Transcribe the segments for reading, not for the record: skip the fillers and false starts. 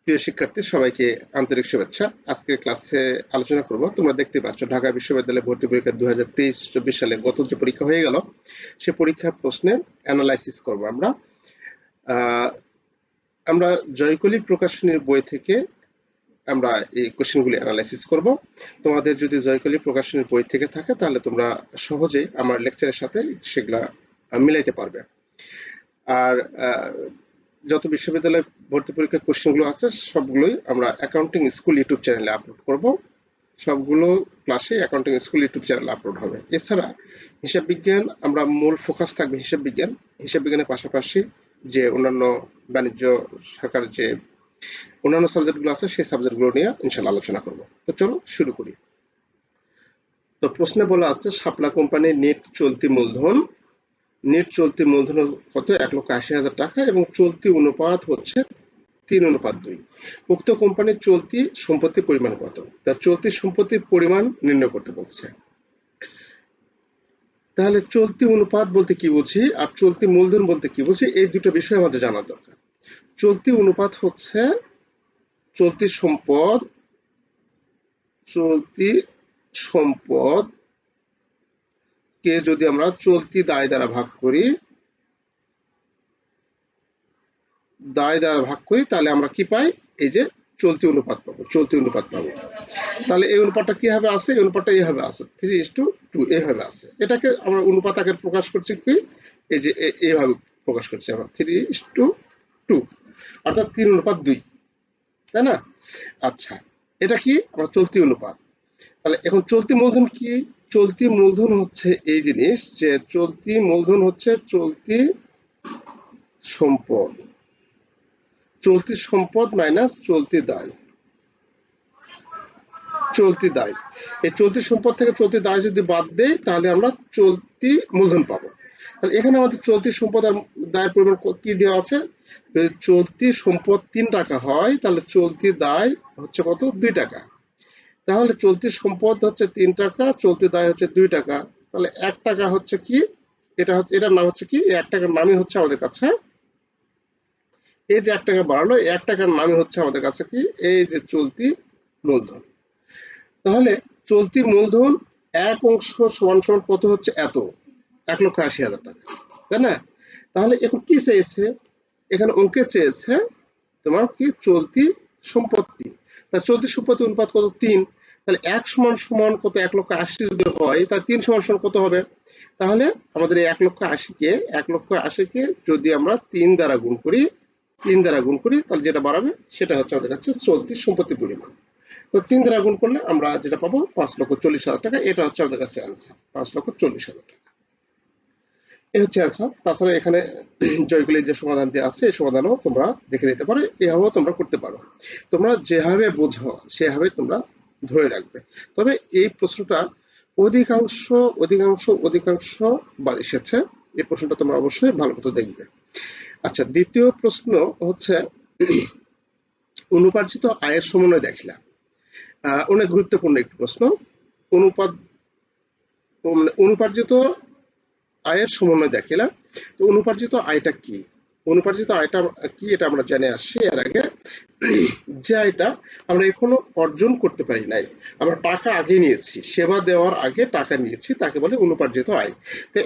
প্রিয় শিক্ষার্থী সবাইকে আন্তরিক শুভেচ্ছা। আজকের ক্লাসে আলোচনা করব, তোমরা দেখতে পাচ্ছ ঢাকা বিশ্ববিদ্যালয় ভর্তি পরীক্ষা 2023-24 সালে গত যে পরীক্ষা হয়ে গেল, সে পরীক্ষার প্রশ্নের অ্যানালাইসিস করব। আমরা জয়কলি প্রকাশনীর বই থেকে আমরা এই কোশ্চেনগুলি অ্যানালাইসিস করব। তোমাদের যদি জয়কলি প্রকাশনীর বই থেকে থাকে তাহলে তোমরা সহজেই আমার লেকচারের সাথে সেগুলা মিলাইতে পারবে। আর যত বিশ্ববিদ্যালয় ভর্তি পরীক্ষার কোশ্চেনগুলো আছে সবগুলোই আমরা অ্যাকাউন্টিং স্কুল ইউটিউব চ্যানেলে আপলোড করব। সবগুলো ক্লাসে অ্যাকাউন্টিং স্কুল ইউটিউব চ্যানেলে আপলোড হবে। এছাড়া হিসাব বিজ্ঞান আমরা মূল ফোকাস থাকবে হিসাব বিজ্ঞানের পাশাপাশি যে অন্যান্য বাণিজ্য শাখার যে অন্যান্য সাবজেক্টগুলো আছে সেই সাবজেক্টগুলো নিয়ে ইনশাআল্লাহ আলোচনা করব। তো চলো শুরু করি। তো প্রশ্নে বলা আছে শাপলা কোম্পানির নেট চলতি মূলধন কত? 1,80,000 টাকা এবং চলতি অনুপাত হচ্ছে 3:2। উক্ত কোম্পানির চলতি সম্পত্তির পরিমাণ কত? তার চলতি সম্পত্তির পরিমাণ নির্ণয় করতে বলছে। তাহলে চলতি অনুপাত বলতে কি বুঝি আর চলতি মূলধন বলতে কি বুঝি, এই দুটো বিষয় আমাদের জানা দরকার। চলতি অনুপাত হচ্ছে চলতি সম্পদ কে যদি আমরা চলতি দায় দ্বারা ভাগ করি তাহলে আমরা কি পাই? এই যে চলতি অনুপাত পাবো। তাহলে এই অনুপাতটা কিভাবে আছে? এই অনুপাতটা এইভাবে আছে, 3:2 এইভাবে আছে। এটাকে আমরা অনুপাত আকারে প্রকাশ করছি কি, এই যে এইভাবে প্রকাশ করছি আমরা 3:2, অর্থাৎ 3:2, তাই না? আচ্ছা, এটা কি? আমরা চলতি অনুপাত। তাহলে এখন চলতি মূলধন কি? চলতি মূলধন হচ্ছে এই জিনিস যে চলতি মূলধন হচ্ছে চলতি সম্পদ মাইনাস চলতি দায়। এই চলতি সম্পদ থেকে চলতি দায় যদি বাদ দেই তাহলে আমরা চলতি মূলধন পাবো। তাহলে এখানে আমাদের চলতি সম্পদ আর দায়ের পরিমাণ কি দেওয়া আছে? যদি চলতি সম্পদ 3 টাকা হয় তাহলে চলতি দায় হচ্ছে কত? 2 টাকা। তাহলে চলতি সম্পদ হচ্ছে 3 টাকা, চলতি দায় হচ্ছে 2 টাকা। তাহলে 1 টাকা হচ্ছে কি? এটার নাম হচ্ছে কি? এই 1 টাকার নামই হচ্ছে আমাদের কাছে, এই যে 1 টাকা বাড়ালো, 1 টাকার নামই হচ্ছে আমাদের কাছে কি? এই যে চলতি মূলধন। তাহলে চলতি মূলধন এক অংশ সমান সমান কত হচ্ছে? এত, 1,80,000 টাকা, তাই না? তাহলে এখন কি চেয়েছে? এখানে অঙ্কে চেয়েছে তোমার কি? চলতি সম্পত্তি। তা চলতি সম্পত্তি অনুপাত কত? 3। তাহলে 1 সমান সমান কত? 1,80,000 যদি হয় তাহলে 3 সমান সমান কত হবে? তাহলে আমাদের এই 1,80,000 কে যদি আমরা 3 দ্বারা গুণ করি তাহলে যেটা বাড়াবে সেটা হচ্ছে আমাদের কাছে চলতি সম্পত্তির পরিমাণ। তো 3 দ্বারা গুণ করলে আমরা যেটা পাবো 5,40,000 টাকা। এটা হচ্ছে আমাদের কাছে অ্যান্সার, 5,40,000 টাকা। এই হচ্ছে অ্যান্সার। তাছাড়া এখানে জয়গুলির যে সমাধানটি আছে এই সমাধানও তোমরা দেখে নিতে পারো, এভাবেও তোমরা করতে পারো। তোমরা যেভাবে বোঝো সেভাবে তোমরা ধরে রাখবে। তবে এই প্রশ্নটা অধিকাংশ বার এসেছে। এই প্রশ্নটা তোমরা অবশ্যই ভালো মতো দেখবে। আচ্ছা, দ্বিতীয় প্রশ্ন হচ্ছে অনুপার্জিত আয়ের সমন্বয় দেখিলা। অনেক গুরুত্বপূর্ণ একটি প্রশ্ন। অনুপার্জিত আয়ের সমন্বয় দেখিলা। তো অনুপার্জিত আয়টা কি? এটা আমরা জেনে আসছি এর আগে। যে আয়টা আমরা এখনো অর্জন করতে পারি নাই, আমরা টাকা আগে নিয়েছি, সেবা দেওয়ার আগে টাকা নিয়েছি, তাকে বলে অনুপার্জিত আয়। তো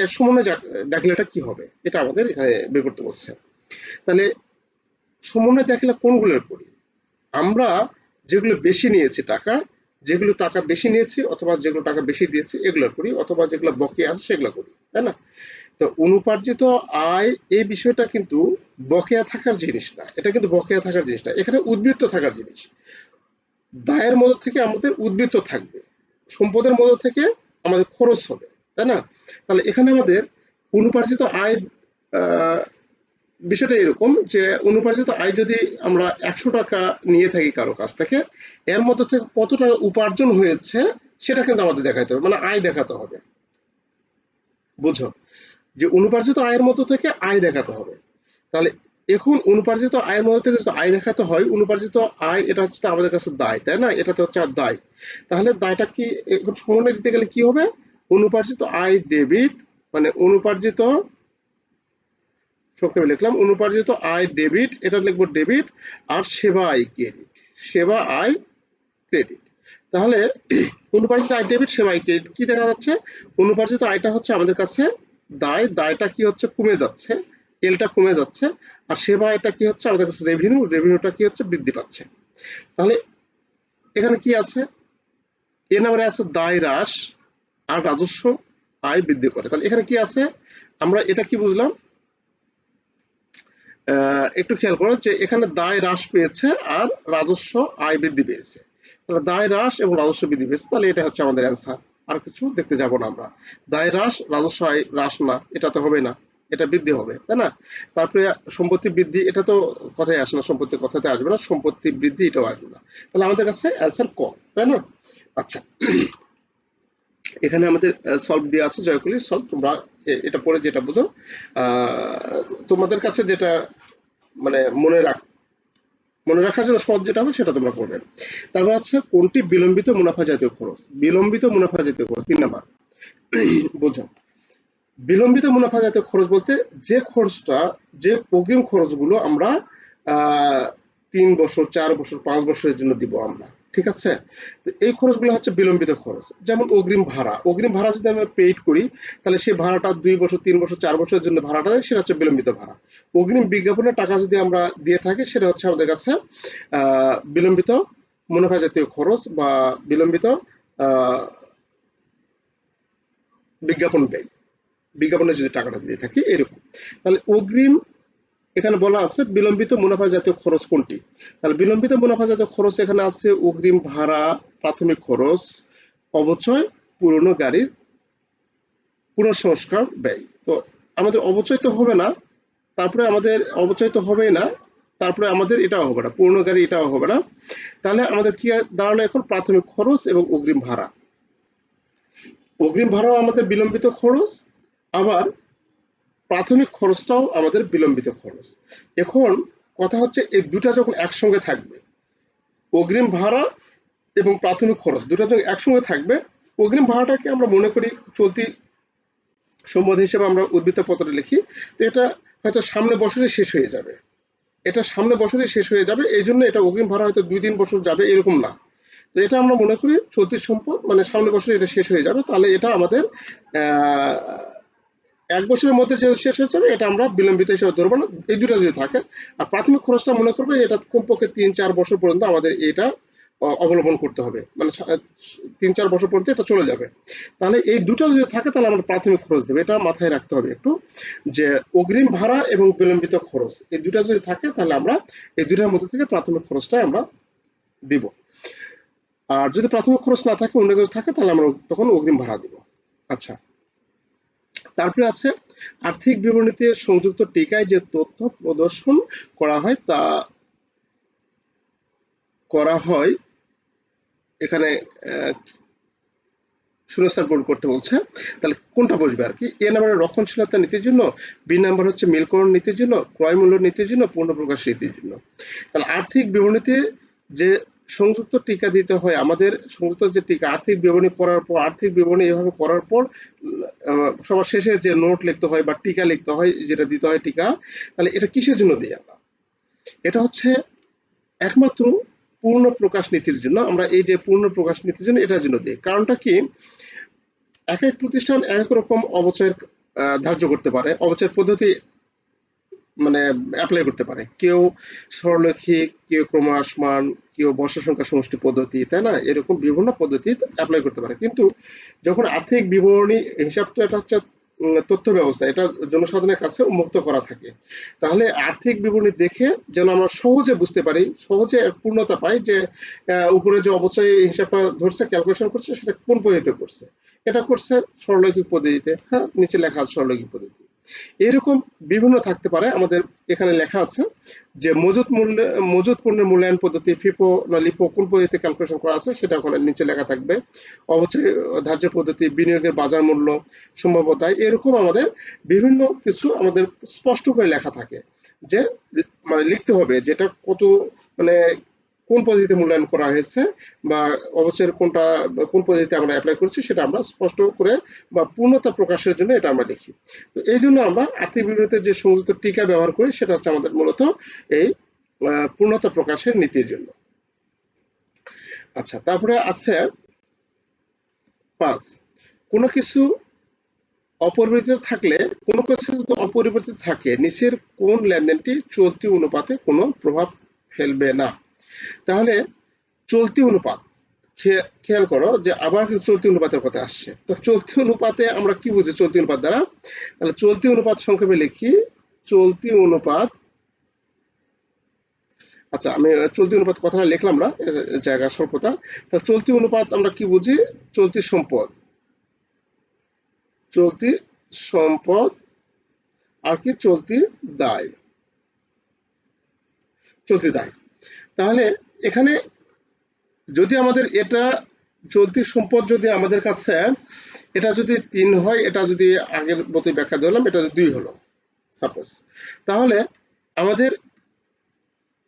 এর সমন্বয় দেখিলাটা কি হবে? এটা আমাদের এখানে বের করতে বলছে। তাহলে সমন্বয় দেখিলা কোনগুলোর করি? আমরা যেগুলো বেশি নিয়েছি টাকা বেশি নিয়েছি অথবা যেগুলো টাকা বেশি দিয়েছি এগুলো করি, অথবা যেগুলো বকেয়া আছে সেগুলো করি, তাই না? তো অনুপার্জিত আয় এই বিষয়টা কিন্তু বকেয়া থাকার জিনিস না, এখানে উদ্বৃত্ত থাকার জিনিস। দায়ের মধ্যে থেকে আমাদের উদ্বৃত্ত থাকবে, সম্পদের মধ্যে থেকে আমাদের খরচ হবে, তাই না? তাহলে এখানে আমাদের অনুপার্জিত আয় বিষয়টা এরকম যে অনুপার্জিত আয় যদি আমরা 100 টাকা নিয়ে থাকি কারো কাছ থেকে, এর মধ্যে থেকে কত টাকা উপার্জন হয়েছে সেটা কিন্তু আমাদের দেখাতে হবে, মানে আয় দেখাতে হবে। বুঝো যে অনুপার্জিত আয়ের মধ্য থেকে আয় দেখাতে হবে। তাহলে এখন অনুপার্জিত আয়ের মধ্যে থেকে যদি আয় দেখাতে হয়, অনুপার্জিত আয় এটা হচ্ছে আমাদের কাছে দায়, তাই না? এটা তো হচ্ছে দায়। তাহলে দায়টা কি এখন সমন্বয় দিতে গেলে কি হবে? অনুপার্জিত আয় ডেবিট মানে অনুপার্জিত সংক্ষেপে লিখলাম অনুপার্জিত আয় ডেবিট, এটা লিখবো ডেবিট, আর সেবা আয় ক্রেডিট, সেবা আয় ক্রেডিট। তাহলে অনুপার্জিত আয় ডেবিট, সেবা আয় ক্রেডিট কি দেখা যাচ্ছে? অনুপার্জিত আয়টা হচ্ছে আমাদের কাছে দায়, দায়টা কি হচ্ছে কমে যাচ্ছে, এলটা কমে যাচ্ছে, আর সেবা আয়টা কি হচ্ছে আমাদের কাছে রেভিনিউ, রেভিনিউটা কি হচ্ছে বৃদ্ধি পাচ্ছে। তাহলে এখানে কি আছে? এ নাম্বারে আছে দায় হ্রাস আর রাজস্ব আয় বৃদ্ধি করে। তাহলে এখানে কি আছে? আমরা এটা কি বুঝলাম? একটু খেয়াল করো যে এখানে দায় হ্রাস পেয়েছে আর রাজস্ব আয় বৃদ্ধি পেয়েছে। তাহলে দায় হ্রাস এবং রাজস্ব বৃদ্ধি পেয়েছে, তাহলে এটা হচ্ছে আমাদের অ্যান্সার। আর কিছু দেখতে যাব না আমরা। দায় হ্রাস, রাজস্ব আয় হ্রাস না, এটা তো হবে না, এটা বৃদ্ধি হবে, তাই না? তারপরে সম্পত্তি বৃদ্ধি, এটা তো কথাই আসে না, সম্পত্তির কথাতে আসবে না, সম্পত্তি বৃদ্ধি এটাও আসবে না। তাহলে আমাদের কাছে অ্যান্সার ক, তাই না? আচ্ছা, এখানে আমাদের সলভ দেওয়া আছে, জয়কুলি সলভ, তোমরা এটা পড়ে যেটা বুঝো, তোমাদের কাছে যেটা মানে মনে রাখার জন্য সহজ যেটা হবে সেটা তোমরা করবে। তারপর হচ্ছে কোনটি বিলম্বিত মুনাফা জাতীয় খরচ? বিলম্বিত মুনাফা জাতীয় খরচ 3 নাম্বার বোঝো। বিলম্বিত মুনাফা জাতীয় খরচ বলতে যে খরচটা, যে অগ্রিম খরচগুলো আমরা 3 বছর, 4 বছর, 5 বছরের জন্য দিব আমরা, ঠিক আছে? তো এই খরচগুলো হচ্ছে বিলম্বিত খরচ। যেমন অগ্রিম ভাড়া, অগ্রিম ভাড়া যদি আমরা পেইড করি, তাহলে সেই ভাড়াটা 2 বছর, 3 বছর, 4 বছরের জন্য ভাড়াটা দেয়, সেটা হচ্ছে বিলম্বিত ভাড়া। অগ্রিম বিজ্ঞাপনের টাকা যদি আমরা দিয়ে থাকি, সেটা হচ্ছে আমাদের কাছে বিলম্বিত মুনাফা জাতীয় খরচ বা বিলম্বিত আহ, বিজ্ঞাপন ব্যয়, বিজ্ঞাপনে যদি টাকাটা দিয়ে থাকি এরকম। তাহলে অগ্রিম, এখানে বলা আছে বিলম্বিত মুনাফা জাতীয় খরচ কোনটি? তাহলে বিলম্বিত মুনাফা জাতীয় খরচ এখানে আছে অগ্রিম ভাড়া, প্রাথমিক খরচ, অবচয়, পুরনো গাড়ির পুনঃসংস্কার ব্যয়। তো আমাদের অবচয় তো হবে না, তারপরে আমাদের অবচয় তো হবেই না, তারপরে আমাদের এটাও হবে না, পুরনো গাড়ি এটাও হবে না। তাহলে আমাদের কি দাঁড়ালো এখন? প্রাথমিক খরচ এবং অগ্রিম ভাড়া। অগ্রিম ভাড়াও আমাদের বিলম্বিত খরচ, আবার প্রাথমিক খরচটাও আমাদের বিলম্বিত খরচ। এখন কথা হচ্ছে এই দুটা যখন একসঙ্গে থাকবে, অগ্রিম ভাড়া এবং প্রাথমিক খরচ দুটা যখন একসঙ্গে থাকবে, অগ্রিম ভাড়াটাকে আমরা মনে করি চলতি সম্পদ হিসেবে আমরা উদ্বৃত্ত পত্রে লিখি। তো এটা হয়তো সামনে বছরে শেষ হয়ে যাবে, এটা সামনে বছরে শেষ হয়ে যাবে, এই জন্য এটা অগ্রিম ভাড়া হয়তো 2-3 বছর যাবে, এরকম না। তো এটা আমরা মনে করি চলতি সম্পদ, মানে সামনে বছরে এটা শেষ হয়ে যাবে, তাহলে এটা আমাদের আহ 1 বছরের মধ্যে যে শেষ হয়ে যাবে, এটা আমরা বিলম্বিত হিসেবে ধরবো না, এই দুটা যদি থাকে। আর প্রাথমিক খরচটা মনে করবে এটা কমপক্ষে 3-4 বছর পর্যন্ত আমাদের এটা অবলম্বন করতে হবে, মানে 3-4 বছর পর্যন্ত এটা চলে যাবে। তাহলে এই দুটো যদি থাকে তাহলে আমরা প্রাথমিক খরচ দেবো, এটা মাথায় রাখতে হবে একটু, যে অগ্রিম ভাড়া এবং বিলম্বিত খরচ এই দুটা যদি থাকে তাহলে আমরা এই দুটার মধ্যে থেকে প্রাথমিক খরচটাই আমরা দিব। আর যদি প্রাথমিক খরচ না থাকে, অন্য কিছু থাকে, তাহলে আমরা তখন অগ্রিম ভাড়া দিব। আচ্ছা, তারপরে আছে আর্থিক বিবরণীতে সংযুক্ত টিকায় যে তথ্য প্রদর্শন করা হয় তা করা হয় এখানে শূন্যস্থান পূরণ করতে বলছে। তাহলে কোনটা বসবে আর কি? এ নাম্বারে রক্ষণশীলতা নীতির জন্য, বি নাম্বার হচ্ছে মিলকরণ নীতির জন্য, ক্রয় মূল্য নীতির জন্য, পূর্ণপ্রকাশ নীতির জন্য। তাহলে আর্থিক বিবরণীতে যে সংযুক্ত টিকা দিতে হয়, আমাদের সংযুক্ত যে টিকা আর্থিক বিবরণী করার পর, আর্থিক বিবরণী এভাবে করার পর সবার শেষে যে নোট লিখতে হয় বা টিকা লিখতে হয়, যেটা দিতে হয় টিকা, তাহলে এটা কিসের জন্য দিই আমরা? এটা হচ্ছে একমাত্র পূর্ণ প্রকাশ নীতির জন্য। আমরা এই যে পূর্ণ প্রকাশ নীতির জন্য এটার জন্য দিই। কারণটা কি? এক এক প্রতিষ্ঠান এক এক রকম অবচয়ের ধার্য করতে পারে, অবচয়ের পদ্ধতি মানে অ্যাপ্লাই করতে পারে। কেউ সরলরৈখিক, কেউ ক্রমহ্রাসমান, কেউ বর্ষ সংখ্যা সমষ্টি পদ্ধতি, তাই না? এরকম বিভিন্ন পদ্ধতি অ্যাপ্লাই করতে পারে। কিন্তু যখন আর্থিক বিবরণী হিসাব, তো এটা হচ্ছে তথ্য ব্যবস্থা, এটা জনসাধারণের কাছে উন্মুক্ত করা থাকে। তাহলে আর্থিক বিবরণী দেখে যেন আমরা সহজে বুঝতে পারি, সহজে পূর্ণতা পাই যে উপরে যে অবচয় হিসাবটা ধরছে, ক্যালকুলেশন করছে, সেটা কোন পদ্ধতিতে করছে। এটা করছে সরলরৈখিক পদ্ধতিতে, হ্যাঁ, নিচে লেখা আছে সরলরৈখিক পদ্ধতি। এরকম বিভিন্ন থাকতে পারে। আমাদের এখানে লেখা আছে যে মজুত পণ্যের মূল্যায়ন পদ্ধতি, ফিফো না লিপো কোন পদ্ধতিতে ক্যালকুলেশন করা আছে সেটা ওখানে নিচে লেখা থাকবে। অবচয় ধার্য পদ্ধতি, বিনিয়োগের বাজার মূল্য, সম্ভাব্যতা, এরকম আমাদের বিভিন্ন কিছু আমাদের স্পষ্ট করে লেখা থাকে, যে মানে লিখতে হবে যেটা কত, মানে কোন পদ্ধতিতে মূল্যায়ন করা হয়েছে বা অবশ্যই কোন পদ্ধতিতে আমরা অ্যাপ্লাই করছি সেটা আমরা স্পষ্ট করে বা পূর্ণতা প্রকাশের জন্য এটা আমরা লিখি। তো এই জন্য আমরা আর্থিক বিবরণীতে যে সংযুক্ত টিকা ব্যবহার করি সেটা হচ্ছে আমাদের মূলত এই পূর্ণতা প্রকাশের নীতির জন্য। আচ্ছা, তারপরে আছে 5, কোনো কিছু অপরিবর্তিত থাকলে কোনো কিছু যদি অপরিবর্তিত থাকে নিচের কোন লেনদেনটি চলতি অনুপাতে কোনো প্রভাব ফেলবে না। তাহলে চলতি অনুপাত, খেয়াল করো যে আবার চলতি অনুপাতের কথা আসছে। তো চলতি অনুপাতে আমরা কি বুঝি চলতি অনুপাত দ্বারা? তাহলে চলতি অনুপাত সংক্ষেপে লিখি চলতি অনুপাত। আচ্ছা, আমি চলতি অনুপাত কথাটা লিখলাম না, জায়গা স্বল্পতা। তাহলে চলতি অনুপাত আমরা কি বুঝি? চলতি সম্পদ, চলতি সম্পদ আর কি চলতি দায়, চলতি দায়। তাহলে এখানে যদি আমাদের এটা চলতি সম্পদ যদি আমাদের কাছে এটা যদি 3 হয়, এটা যদি আগের মতোই ব্যাখ্যা দিলাম, এটা যদি 2 হলো সাপোজ, তাহলে আমাদের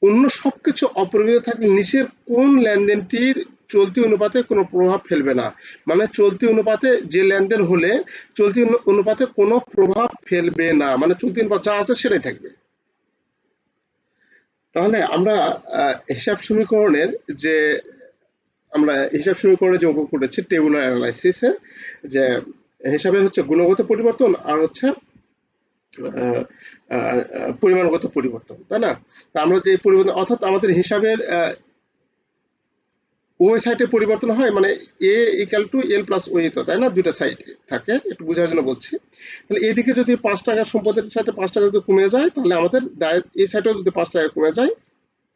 অন্য সবকিছু অপরিবর্তিত থাকলে নিচের কোন লেনদেনটির চলতি অনুপাতে কোনো প্রভাব ফেলবে না? মানে চলতি অনুপাতে যে লেনদেন হলে চলতি অনুপাতে কোনো প্রভাব ফেলবে না, মানে চলতি অনুপাত যা আছে সেটাই থাকবে। তাহলে আমরা হিসাব সমীকরণের যে অঙ্ক করেছি টেবুলার অ্যানালাইসিসে, যে হিসাবের হচ্ছে গুণগত পরিবর্তন আর হচ্ছে পরিমাণগত পরিবর্তন, তাই না? তা আমরা যে পরিবর্তন অর্থাৎ আমাদের হিসাবের ওই সাইডে পরিবর্তন হয়, মানে এ ইকুয়াল টু এল প্লাস ওই, তো তাই না? দুইটা সাইড থাকে, একটু বোঝার জন্য বলছি। তাহলে এইদিকে যদি 5 টাকা সম্পদের সাইডে 5 টাকা যদি কমে যায় তাহলে আমাদের দায় এই সাইডেও যদি 5 টাকা কমে যায়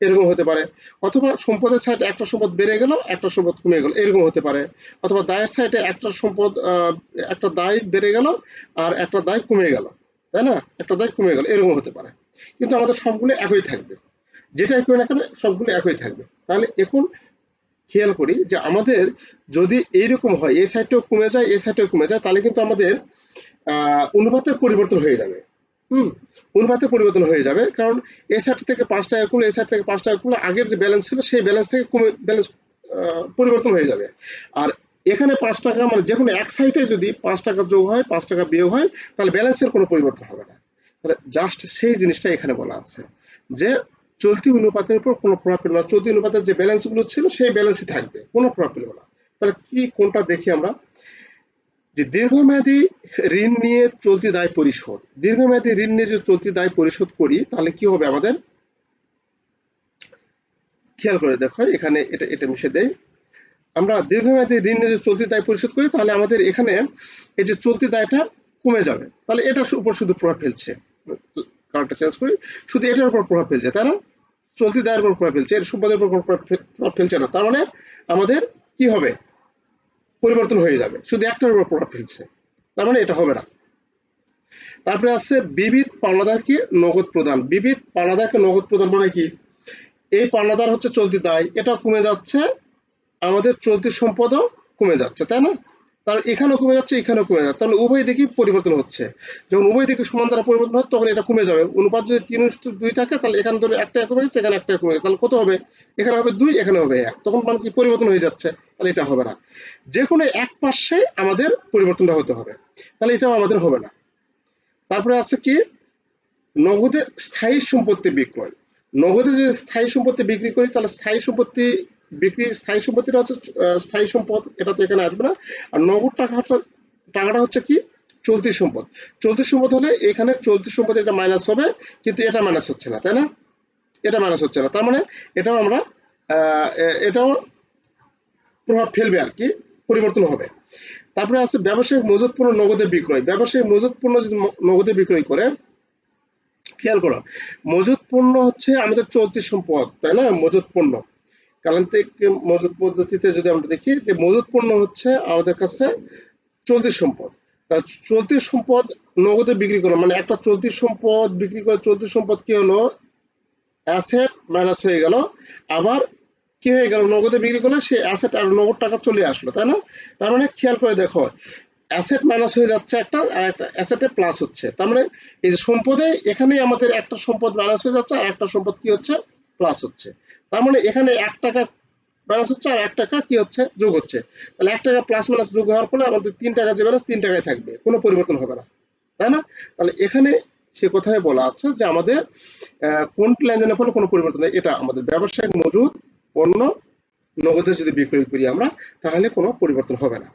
এরকম হতে পারে। অথবা সম্পদের সাইডে একটা সম্পদ বেড়ে গেল একটা সম্পদ কমে গেল এরকম হতে পারে। অথবা দায়ের সাইডে একটা সম্পদ একটা দায় বেড়ে গেল আর একটা দায় কমে গেল, তাই না? একটা দায় কমে গেল এরকম হতে পারে। কিন্তু আমাদের সবগুলো একই থাকবে, যেটাই করি না কেন সবগুলো একই থাকবে। তাহলে এখন খেয়াল করি যে আমাদের যদি এইরকম হয় এই সাইডটাও কমে যায় এই সাইডটাও কমে যায় তাহলে কিন্তু আমাদের অনুপাতের পরিবর্তন হয়ে যাবে। অনুপাতের পরিবর্তন হয়ে যাবে, কারণ এই সাইড থেকে 5 টাকা কমলে এই সাইড থেকে 5 টাকা কমলে আগের যে ব্যালেন্স ছিল সেই ব্যালেন্স থেকে কমে ব্যালেন্স পরিবর্তন হয়ে যাবে। আর এখানে 5 টাকা মানে যে কোনো এক সাইডে যদি 5 টাকা যোগ হয় 5 টাকা বিয়োগ হয় তাহলে ব্যালেন্সের কোনো পরিবর্তন হবে না। তাহলে জাস্ট সেই জিনিসটা এখানে বলা আছে যে চলতি অনুপাতের উপর কোনো প্রভাব ফেলবে না, চলতি অনুপাতের যে ব্যালেন্স গুলো ছিল সেই ব্যালেন্সই থাকবে, কোনো প্রভাব ফেলবে না। তাহলে কি কোনটা দেখি আমরা, যে দীর্ঘমেয়াদী ঋণ নিয়ে চলতি দায় পরিশোধ। দীর্ঘমেয়াদী ঋণ নিয়ে যদি চলতি দায় পরিশোধ করি তাহলে কি হবে আমাদের, খেয়াল করে দেখো এখানে এটা এটা মিশে দেয়। আমরা দীর্ঘমেয়াদী ঋণ নিয়ে যদি চলতি দায় পরিশোধ করি তাহলে আমাদের এখানে এই যে চলতি দায়টা কমে যাবে, তাহলে এটার উপর শুধু প্রভাব ফেলছে। কারণটা চেঞ্জ করি, শুধু এটার উপর প্রভাব ফেলছে, তাই না? চলতি দায়ের উপর প্রভাব ফেলছে, এর সম্পদের উপর প্রভাব ফেলছে না। তার মানে আমাদের কি হবে, পরিবর্তন হয়ে যাবে, শুধু একটার উপর প্রভাব ফেলছে, তার মানে এটা হবে না। তারপরে আছে বিবিধ পাওনাদারকে নগদ প্রদান। বিবিধ পাওনাদারকে নগদ প্রদান মানে কি, এই পাওনাদার হচ্ছে চলতি দায়, এটা কমে যাচ্ছে, আমাদের চলতি সম্পদও কমে যাচ্ছে, তাই না? তার এখানেও কমে যাচ্ছে এখানেও কমে যাচ্ছে, তাহলে উভয় দিকে পরিবর্তন হচ্ছে। যখন উভয় দিকে সমান দ্বারা পরিবর্তন হয় তখন এটা কমে যাবে। অনুপাত যদি 3:2 থাকে তাহলে এখানে ধরো 1 টাকা কমে গেছে এখানে 1 টাকা কমে গেছে, তাহলে কত হবে, এখানে হবে 2 এখানে হবে 1, তখন মানে কি পরিবর্তন হয়ে যাচ্ছে, তাহলে এটা হবে না। যে কোনো এক পাশে আমাদের পরিবর্তনটা হতে হবে, তাহলে এটাও আমাদের হবে না। তারপরে আছে কি, নগদে স্থায়ী সম্পত্তি বিক্রয়। নগদে যদি স্থায়ী সম্পত্তি বিক্রি করি তাহলে স্থায়ী সম্পত্তি বিক্রি, স্থায়ী সম্পত্তিটা হচ্ছে স্থায়ী সম্পদ, এটা তো এখানে আসবে না। আর নগদ টাকাটা হচ্ছে কি, চলতি সম্পদ। চলতি সম্পদ হলে এখানে চলতি সম্পদ এটা মাইনাস হবে, কিন্তু এটা মাইনাস হচ্ছে না, তাই না? এটা মাইনাস হচ্ছে না, তার মানে এটাও আমরা এটাও প্রভাব ফেলবে আর কি, পরিবর্তন হবে। তারপরে আছে ব্যবসায়িক মজুত পণ্য নগদে বিক্রয়। ব্যবসায়িক মজুত পণ্য যদি নগদে বিক্রয় করে, খেয়াল করো মজুত পণ্য হচ্ছে আমাদের চলতি সম্পদ, তাই না? মজুত পণ্য কালান্তিক মজুত পদ্ধতিতে যদি আমরা দেখি যে মজুত পণ্য হচ্ছে আমাদের কাছে চলতি সম্পদ। তা চলতি সম্পদ নগদে বিক্রি করা মানে একটা চলতি সম্পদ বিক্রি করে, চলতি সম্পদ কি হলো, অ্যাসেট মাইনাস হয়ে গেল, আবার কি হয়ে গেল, নগদে বিক্রি করলে সেই অ্যাসেট আর নগদ টাকা চলে আসলো, তাই না? তার মানে খেয়াল করে দেখো অ্যাসেট মাইনাস হয়ে যাচ্ছে একটা, আর একটা অ্যাসেটে প্লাস হচ্ছে, তার মানে এই যে সম্পদে এখানেই আমাদের একটা সম্পদ মাইনাস হয়ে যাচ্ছে আর একটা সম্পদ কি হচ্ছে, প্লাস হচ্ছে। তার মানে এখানে 1 টাকা ব্যালেন্স হচ্ছে আর 1 টাকা কি হচ্ছে যোগ হচ্ছে, তাহলে 1 টাকা প্লাস মাইনাস যোগ হওয়ার ফলে আমাদের 3 টাকা যে ব্যালেন্স 3 টাকায় থাকবে, কোনো পরিবর্তন হবে না, তাই না? তাহলে এখানে সে কথায় বলা আছে যে আমাদের কোন লেনদেনের ফলে কোনো পরিবর্তন নেই, এটা আমাদের ব্যবসায়িক মজুদ পণ্য নগদে যদি বিক্রয় করি আমরা, তাহলে কোনো পরিবর্তন হবে না।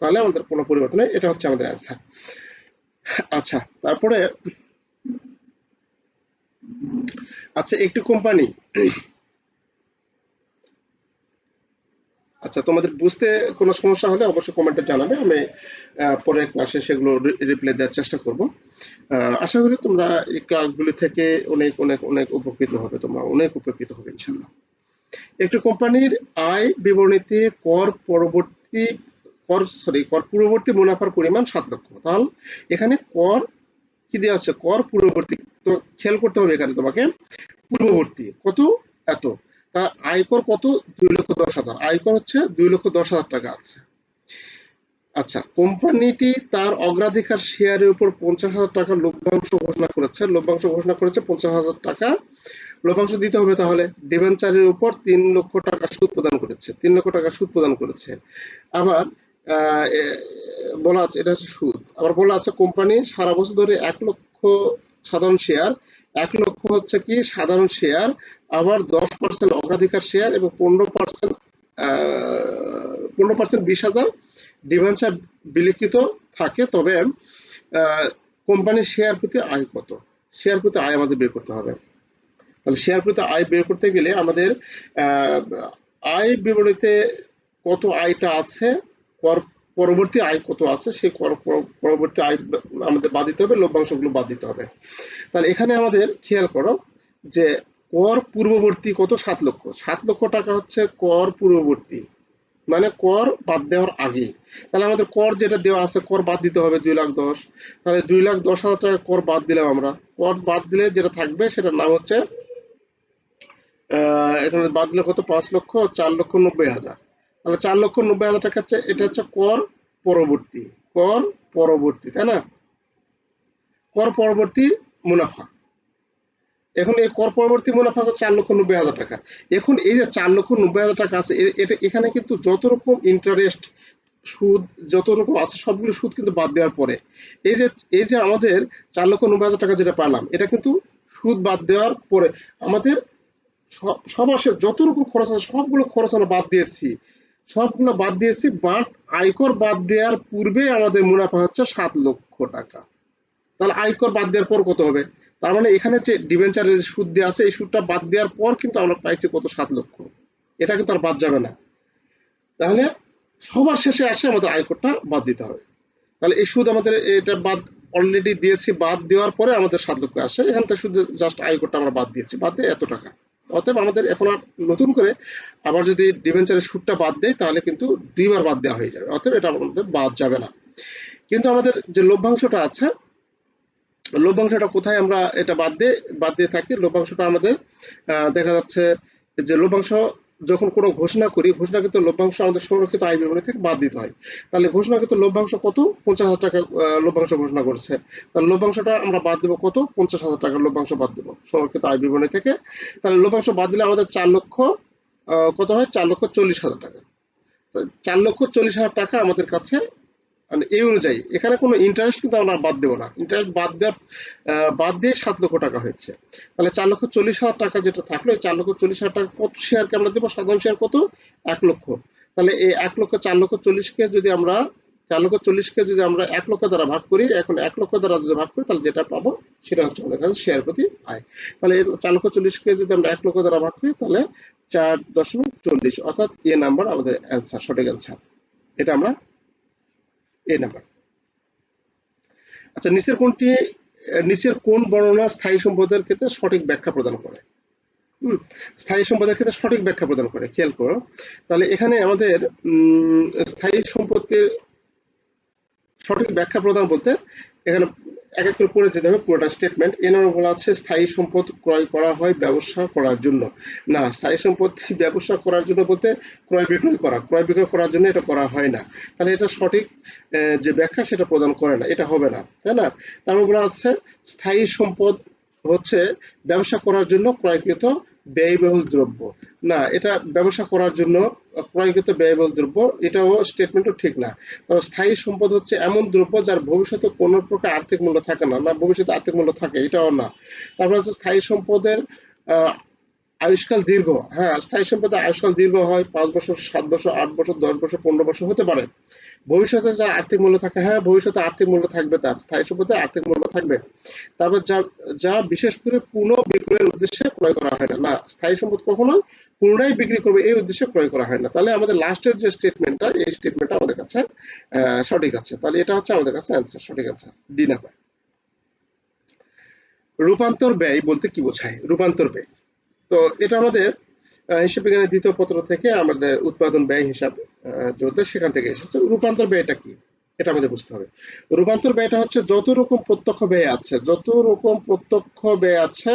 তাহলে আমাদের কোনো পরিবর্তন নেই, এটা হচ্ছে আমাদের অ্যান্সার। আচ্ছা, তারপরে আচ্ছা একটি কোম্পানি, আচ্ছা তোমাদের বুঝতে কোনো সমস্যা হলে অবশ্যই কমেন্টে জানাবে, আমি পরের ক্লাসে সেগুলো রিপ্লাই দেওয়ার চেষ্টা করব। আশা করি তোমরা এই ক্লাসগুলি থেকে অনেক অনেক অনেক উপকৃত হবে, তোমরা অনেক উপকৃত হবে ইনশাল্লাহ। একটি কোম্পানির আয় বিবরণীতে কর পূর্ববর্তী মুনাফার পরিমাণ 7 লক্ষ। তাহলে এখানে কর কি দেওয়া আছে, কর পূর্ববর্তী, তো খেয়াল করতে হবে এখানে তোমাকে পূর্ববর্তী কত, এত, তার আয়কর কত, 2,10,000, আয়কর হচ্ছে 2,10,000 টাকা আছে। আচ্ছা, কোম্পানিটি তার অগ্রাধিকার শেয়ারের উপর 50,000 টাকা লভ্যাংশ ঘোষণা করেছে, লভ্যাংশ ঘোষণা করেছে 50,000 টাকা লভ্যাংশ দিতে হবে, তাহলে ডিবেঞ্চারের উপর 3 লক্ষ টাকা সুদ প্রদান করেছে, 3 লক্ষ টাকা সুদ প্রদান করেছে। আবার বলা আছে এটা হচ্ছে সুদ। আবার বলা আছে কোম্পানি সারা বছর ধরে 1 লক্ষ সাধারণ শেয়ার, 1 লক্ষ হচ্ছে কি সাধারণ শেয়ার, আবার 10% অগ্রাধিকার শেয়ার এবং 15% 20,000 ডিবেঞ্চার বিলিখিত থাকে। তবে কোম্পানির শেয়ার প্রতি আয় কত, শেয়ার প্রতি আয় আমাদের বের করতে হবে। তাহলে শেয়ার প্রতি আয় বের করতে গেলে আমাদের আয় বিবরণীতে কত আয়টা আছে, কর পরবর্তী আয় কত আছে, সেই কর পরবর্তী আয় আমাদের বাদ দিতে হবে, লভ্যাংশগুলো বাদ দিতে হবে। তাহলে এখানে আমাদের খেয়াল করো যে কর পূর্ববর্তী কত, 7 লক্ষ, 7 লক্ষ টাকা হচ্ছে কর পূর্ববর্তী, মানে কর বাদ দেওয়ার আগে। তাহলে আমাদের কর যেটা দেওয়া আছে কর বাদ দিতে হবে 2,10,000, তাহলে 2,10,000 টাকা কর বাদ দিলাম আমরা, কর বাদ দিলে যেটা থাকবে সেটার নাম হচ্ছে এখানে বাদ দিলে কত, 5 লক্ষ, 4,90,000, তাহলে 4,90,000 টাকা হচ্ছে, এটা হচ্ছে কর পরবর্তী, কর পরবর্তী, তাই না, কর পরবর্তী মুনাফা। এখন এই কর পরবর্তী মুনাফা হচ্ছে 4,90,000 টাকা। এখন এই যে 4,90,000 টাকা আছে, এটা এখানে কিন্তু যত রকম ইন্টারেস্ট সুদ যত রকম আছে সবগুলো সুদ কিন্তু বাদ দেওয়ার পরে এই যে আমাদের 4,90,000 টাকা যেটা পাইলাম, এটা কিন্তু সুদ বাদ দেওয়ার পরে আমাদের সমাসের যত রকম খরচ আছে সবগুলো খরচ আমরা বাদ দিয়েছি, সবগুলো বাদ দিয়েছি, বাট আয়কর বাদ দেওয়ার পূর্বে আমাদের মুনাফা হচ্ছে 7 লক্ষ টাকা। তাহলে আয়কর বাদ দেওয়ার পর কত হবে, তার মানে এখানে যে ডিবেঞ্চারের সুদ দেওয়া আছে এই সুদটা বাদ দেওয়ার পর কিন্তু আমরা পাইছি কত, 7 লক্ষ, এটা কিন্তু আর বাদ যাবে না। তাহলে সবার শেষে আসে আমাদের আয়করটা বাদ দিতে হবে। তাহলে এই সুদ আমাদের এটা বাদ অলরেডি দিয়েছি, বাদ দেওয়ার পরে আমাদের 7 লক্ষ আসে, এখান থেকে শুধু জাস্ট আয়করটা আমরা বাদ দিয়েছি, বাদ দিয়ে এত টাকা। অতএব আমাদের এখন আর নতুন করে আবার যদি ডিবেঞ্চারের সুদটা বাদ দেয় তাহলে কিন্তু 2বার বাদ দেওয়া হয়ে যাবে, অতএব এটা আমাদের বাদ যাবে না। কিন্তু আমাদের যে লভ্যাংশটা আছে, লভ্যাংশটা কোথায় আমরা এটা বাদ দিয়ে থাকি, লভ্যাংশটা আমাদের দেখা যাচ্ছে যে লভ্যাংশ যখন কোনো ঘোষণা করি, ঘোষণাকৃত লভ্যাংশ আমাদের সংরক্ষিত আয় বিবরণী থেকে বাদ দিতে হয়। তাহলে ঘোষণাকৃত লভ্যাংশ কত, 50,000 টাকা লভ্যাংশ ঘোষণা করছে, তাহলে লভ্যাংশটা আমরা বাদ দেবো কত, 50,000 টাকার লভ্যাংশ বাদ দেবো সংরক্ষিত আয় বিবরণী থেকে। তাহলে লভ্যাংশ বাদ দিলে আমাদের 4 লক্ষ কত হয়, 4,40,000 টাকা। 4,40,000 টাকা আমাদের কাছে, মানে এই অনুযায়ী এখানে কোনো ইন্টারেস্ট কিন্তু আমরা বাদ দেবো না, ইন্টারেস্ট বাদ দিয়ে 7 লক্ষ টাকা হয়েছে। তাহলে 4,40,000 টাকা যেটা থাকলো, এই 4,40,000 টাকা কত শেয়ারকে আমরা দেবো, সাধারণ শেয়ার কত, 1 লক্ষ। তাহলে এই 1 লক্ষ 4,40,000কে যদি আমরা 4,40,000কে যদি আমরা 1 লক্ষ দ্বারা ভাগ করি, এখন 1 লক্ষ দ্বারা যদি ভাগ করি তাহলে যেটা পাবো সেটা হচ্ছে আমাদের কাছে শেয়ার প্রতি আয়। তাহলে 4,40,000কে যদি আমরা 1 লক্ষ দ্বারা ভাগ করি তাহলে 4.40, অর্থাৎ এ নাম্বার আমাদের অ্যান্সার, সঠিক অ্যান্সার, এটা আমরা এ নাম্বার। আচ্ছা, নিচের কোন বর্ণনা স্থায়ী সম্পদের ক্ষেত্রে সঠিক ব্যাখ্যা প্রদান করে? স্থায়ী সম্পদের ক্ষেত্রে সঠিক ব্যাখ্যা প্রদান করে, খেয়াল করো। তাহলে এখানে আমাদের স্থায়ী সম্পত্তির সঠিক ব্যাখ্যা প্রদান বলতে এখানে এক এক করে পড়ে যেতে হবে পুরোটা স্টেটমেন্ট। এ নামে বলা আছে স্থায়ী সম্পদ ক্রয় করা হয় ব্যবসা করার জন্য। না, স্থায়ী সম্পত্তি ব্যবসা করার জন্য বলতে ক্রয় বিক্রয় করার জন্য এটা করা হয় না। তাহলে এটা সঠিক যে ব্যাখ্যা সেটা প্রদান করে না, এটা হবে না, তাই না? তারপর বলা আছে স্থায়ী সম্পদ হচ্ছে ব্যবসা করার জন্য ক্রয়কৃত ব্যয়বহুল দ্রব্য। না, এটা ব্যবসা করার জন্য ক্রয়কৃত ব্যয়বহুল দ্রব্য, এটাও স্টেটমেন্টও ঠিক না। তবে স্থায়ী সম্পদ হচ্ছে এমন দ্রব্য যার ভবিষ্যতে কোনো প্রকার আর্থিক মূল্য থাকে না। না, ভবিষ্যতে আর্থিক মূল্য থাকে, এটাও না। তারপর হচ্ছে স্থায়ী সম্পদের আহ, আয়ুষ্কাল দীর্ঘ। হ্যাঁ, স্থায়ী সম্পদের আয়ুষ্কাল দীর্ঘ হয়, 5 বছর, 7 বছর, 8 বছর, 10 বছর, 15 বছর হতে পারে। ভবিষ্যতে যার আর্থিক মূল্য থাকে, হ্যাঁ ভবিষ্যতে আর্থিক মূল্য থাকবে, তার স্থায়ী সম্পদের আর্থিক মূল্য থাকবে। তারপর যা যা বিশেষ করে পুনঃ বিক্রয়ের উদ্দেশ্যে ক্রয় করা হয় না। না, স্থায়ী সম্পদ কখনোই পুনরায় বিক্রি করবে এই উদ্দেশ্যে ক্রয় করা হয় না। তাহলে আমাদের লাস্টের যে স্টেটমেন্টটা, এই স্টেটমেন্টটা আমাদের কাছে সঠিক আছে। তাহলে এটা হচ্ছে আমাদের কাছে অ্যান্সার, সঠিক আছে, ডি নাম্বার। রূপান্তর ব্যয় বলতে কি বোঝায়? রূপান্তর ব্যয়, তো এটা আমাদের হিসাব বিজ্ঞানের দ্বিতীয় পত্র থেকে আমাদের উৎপাদন ব্যয় হিসাব যেটা সেখান থেকে এসেছে। রূপান্তর ব্যয়টা কি এটা আমাদের বুঝতে হবে। রূপান্তর ব্যয়টা হচ্ছে যত রকম প্রত্যক্ষ ব্যয় আছে, যত রকম প্রত্যক্ষ ব্যয় আছে,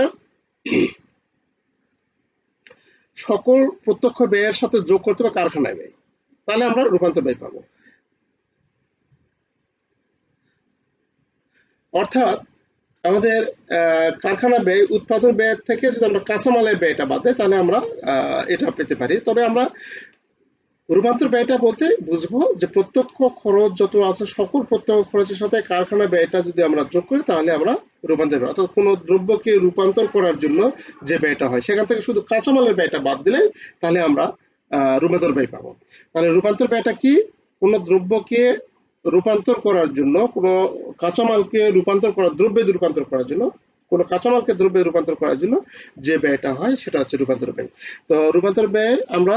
সকল প্রত্যক্ষ ব্যয়ের সাথে যোগ করতে হবে কারখানায় ব্যয়, তাহলে আমরা রূপান্তর ব্যয় পাবো। অর্থাৎ আমাদের কারখানা ব্যয়, উৎপাদন ব্যয়ের থেকে যদি আমরা কাঁচামালের ব্যয়টা বাদ দেয়, তাহলে আমরা এটা পেতে পারি। তবে আমরা রূপান্তর ব্যয়টা বলতে বুঝবো যে প্রত্যক্ষ খরচ যত আছে, সকল প্রত্যক্ষ খরচের সাথে কারখানা ব্যয়টা যদি আমরা যোগ করি, তাহলে আমরা রূপান্তর ব্যয়, অর্থাৎ কোনো দ্রব্যকে রূপান্তর করার জন্য যে ব্যয়টা হয়, সেখান থেকে শুধু কাঁচামালের ব্যয়টা বাদ দিলে তাহলে আমরা রূপান্তর ব্যয় পাবো। তাহলে রূপান্তর ব্যয়টা কি? কোনো দ্রব্যকে রূপান্তর করার জন্য, কোনো কাঁচামালকে রূপান্তর করার, দ্রব্যে রূপান্তর করার জন্য, কোনো কাঁচামালকে দ্রব্যে রূপান্তর করার জন্য যে ব্যয়টা হয় সেটা হচ্ছে রূপান্তর ব্যয়। তো রূপান্তর ব্যয় আমরা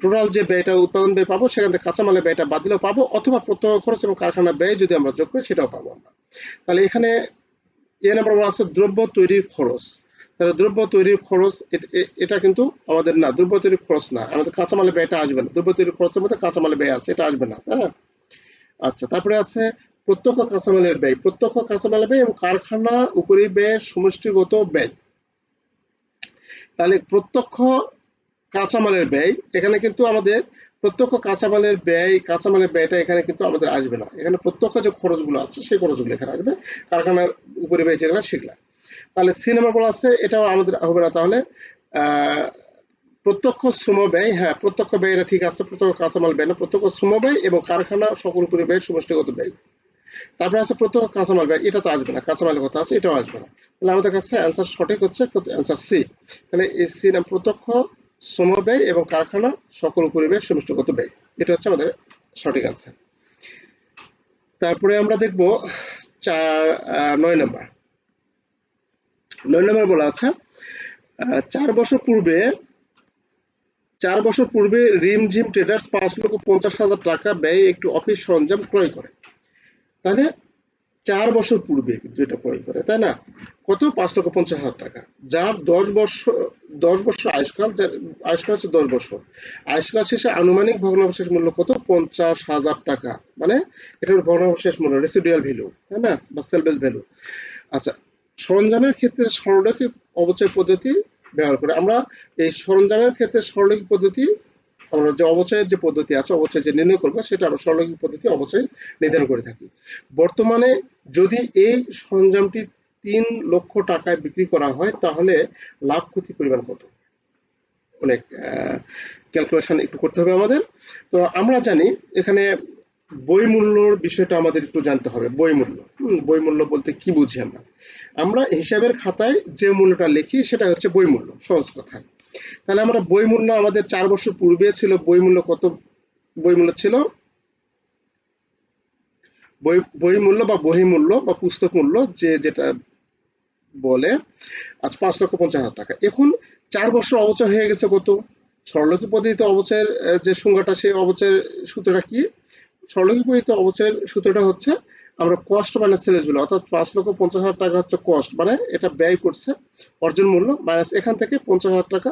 টোটাল যে ব্যয়টা, উৎপাদন ব্যয় পাবো, সেখান থেকে কাঁচামালের ব্যয়টা বাদ দিলেও পাবো, অথবা প্রত্যক্ষ খরচ এবং কারখানা ব্যয় যদি আমরা যোগ করি সেটাও পাবো আমরা। তাহলে এখানে এ নাম্বার ওয়ান আছে দ্রব্য তৈরির খরচ। তাহলে দ্রব্য তৈরির খরচ, এটা কিন্তু আমাদের না, দ্রব্য তৈরির খরচ না, আমাদের কাঁচামালের ব্যয়টা আসবে না। দ্রব্য তৈরির খরচের মধ্যে কাঁচামালের ব্যয় আছে, এটা আসবে না, তাই না? আচ্ছা, তারপরে আছে প্রত্যক্ষ কাঁচামালের ব্যয়। প্রত্যক্ষ কাঁচামালের ব্যয় এবং কারখানা উপরিব্যয়ের ব্যয়ের সমষ্টিগত ব্যয়। তাহলে প্রত্যক্ষ কাঁচামালের ব্যয়, এখানে কিন্তু আমাদের প্রত্যক্ষ কাঁচামালের ব্যয়, কাঁচামালের ব্যয়টা এখানে কিন্তু আমাদের আসবে না। এখানে প্রত্যক্ষ যে খরচগুলো আছে সেই খরচগুলো এখানে আসবে, কারখানার উপরে ব্যয় যেগুলো সেগুলা। তাহলে সি নাম্বার বলা আছে, এটাও আমাদের হবে না। তাহলে আহ প্রত্যক্ষ শ্রম ব্যয়, হ্যাঁ প্রত্যক্ষ ব্যয়, এটা ঠিক আছে, প্রত্যক্ষ কাঁচামাল ব্যয় না, প্রত্যক্ষ শ্রম ব্যয় এবং কারখানা সকল উপরে ব্যয় সমষ্টিগত ব্যয়। তারপরে আছে প্রত্যক্ষ কাঁচামাল ব্যয়, এটা তো আসবে না, কাঁচামালের কথা আছে, এটাও আসবে না। তাহলে আমাদের কাছে অ্যান্সার সঠিক হচ্ছে অ্যান্সার সি। তাহলে এই সি নাম প্রত্যক্ষ শ্রম ব্যয় এবং কারখানা সকল পরিবেশ সমষ্টিগত ব্যয়, এটা হচ্ছে আমাদের সঠিক অ্যান্সার। তারপরে আমরা দেখব 9 নম্বর। 9 নম্বর বলা আছে 4 বছর পূর্বে রিমঝিম ট্রেডার্স 5,50,000 টাকা ব্যয়ে একটি অফিস সরঞ্জাম ক্রয় করে। তাহলে 4 বছর পূর্বে কিন্তু এটা ক্রয় করে, তাই না? কত? 5,50,000 টাকা, যার 10 বছর আয়ুষ্কাল, যার আয়ুষ্কাল হচ্ছে 10 বছর। আয়ুষ্কাল শেষে আনুমানিক ভগ্নাবশেষ মূল্য কত? 50,000 টাকা। মানে এটা হলো ভগ্নাবশেষ মূল্য, রেসিডুয়াল ভ্যালু, তাই না, বা সেলভেজ ভ্যালু। আচ্ছা, সরঞ্জামের ক্ষেত্রে সরলরৈখিক অবচয় পদ্ধতি ব্যবহার করে। আমরা এই সরঞ্জামের ক্ষেত্রে সরলরৈখিক পদ্ধতি, আমরা যে অবচয়ের যে পদ্ধতি আছে, অবচয় যে নির্ণয় করবো, সেটা আমরা সরলরৈখিক পদ্ধতি অবচয় নির্ধারণ করে থাকি। বর্তমানে যদি এই সরঞ্জামটি 3 লক্ষ টাকায় বিক্রি করা হয়, তাহলে লাভ ক্ষতি পরিমাণ কত? অনেক ক্যালকুলেশন একটু করতে হবে আমাদের। তো আমরা জানি এখানে বই মূল্যর বিষয়টা আমাদের একটু জানতে হবে। বই মূল্য, বই মূল্য বলতে কি বুঝি আমরা? আমরা হিসাবের খাতায় যে মূল্যটা লিখি সেটা হচ্ছে বই মূল্য, সহজ কথায়। তাহলে আমরা বই মূল্য, আমাদের 4 বছর পূর্বে ছিল বই মূল্য কত? বই মূল্য ছিল, বই মূল্য বা বহিমূল্য বা পুস্তক মূল্য, যেটা বলে, আজ 5,50,000 টাকা। এখন 4 বছর অবচয় হয়ে গেছে কত? সরলরৈখিক পদ্ধতিতে অবচয়ের যে সংজ্ঞাটা, সেই অবচয়ের সূত্রটা কি? সরলরৈখিক পদ্ধতিতে অবচয়ের সূত্রটা হচ্ছে আমরা কস্ট মাইনাস সেলস ভ্যালু, অর্থাৎ 5,50,000 টাকা হচ্ছে কস্ট, মানে এটা ব্যয় করছে, অর্জন মূল্য, মাইনাস এখান থেকে 50,000 টাকা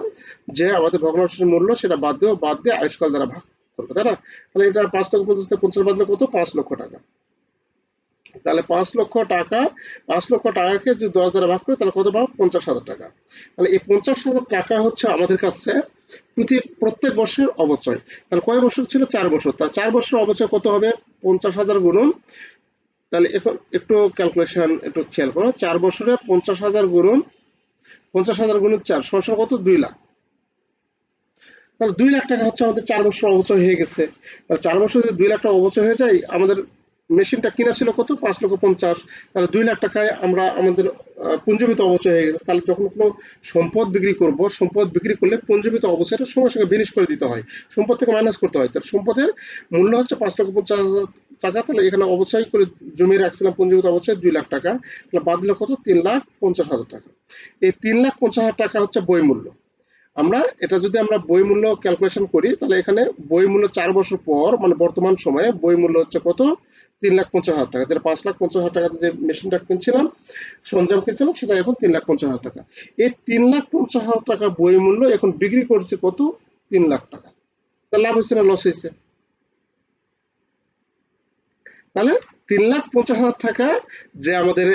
যে আমাদের ভগ্নাংশের মূল্য, সেটা বাদ দিয়ে আয়ুষ্কাল দ্বারা ভাগ করবে, তাই না? তাহলে এটা 5,50,000 থেকে 50 বাদ দিলে কত? 5 লক্ষ টাকা। তাহলে 5 লক্ষ টাকা, 5 লক্ষ টাকাকে যদি 10 দ্বারা ভাগ করে, তাহলে কত পাবো? 50,000 টাকা। তাহলে এই 50,000 টাকা হচ্ছে আমাদের কাছে প্রত্যেক বছরের অবচয়। তাহলে কয় বছর ছিল? 4 বছর। তার 4 বছর অবচয় কত হবে? 50,000 গুণন, তাহলে এখন একটু ক্যালকুলেশন একটু খেয়াল করো, 4 বছরে 50,000 গুণন 50,000 গুণিত 4 সমান কত? 2 লাখ। তাহলে 2 লাখ টাকা হচ্ছে আমাদের 4 বছর অবচয় হয়ে গেছে। তাহলে 4 বছর যদি 2 লাখ টাকা অবচয় হয়ে যায়, আমাদের মেশিনটা কিনা ছিল কত? 5,50,000। তাহলে 2 লাখ টাকায় আমরা আমাদের পুঞ্জীভূত অবচয় হয়ে গেছে। তাহলে যখন কোনো সম্পদ বিক্রি করব, সম্পদ বিক্রি করলে পুঞ্জীভূত অবচয়টা সঙ্গে সঙ্গে বিনিশ করে দিতে হয়, সম্পদ থেকে মাইনাস করতে হয়। তাহলে সম্পদের মূল্য হচ্ছে 5,50,000 টাকা। তাহলে এখানে অবচয় করে জমিয়ে রাখছিলাম পুঞ্জীভূত অবচয় 2 লাখ টাকা। তাহলে বাদ দিলে কত? 3,50,000 টাকা। এই 3,50,000 টাকা হচ্ছে বই মূল্য। আমরা এটা যদি আমরা বই মূল্য ক্যালকুলেশন করি, তাহলে এখানে বই মূল্য 4 বছর পর মানে বর্তমান সময়ে বই মূল্য হচ্ছে কত? 3,50,000 টাকা। যেটা 5,50,000 টাকাতে যে মেশিনটা কিনছিলাম, সরঞ্জাম কিনছিলাম, সেটা এখন 3,50,000 টাকা। এই 3,50,000 টাকা বই মূল্য এখন বিক্রি করছে কত? 3 লাখ টাকা। তা লাভ হয়েছে না লস হয়েছে? তাহলে 3,50,000 টাকা যে আমাদের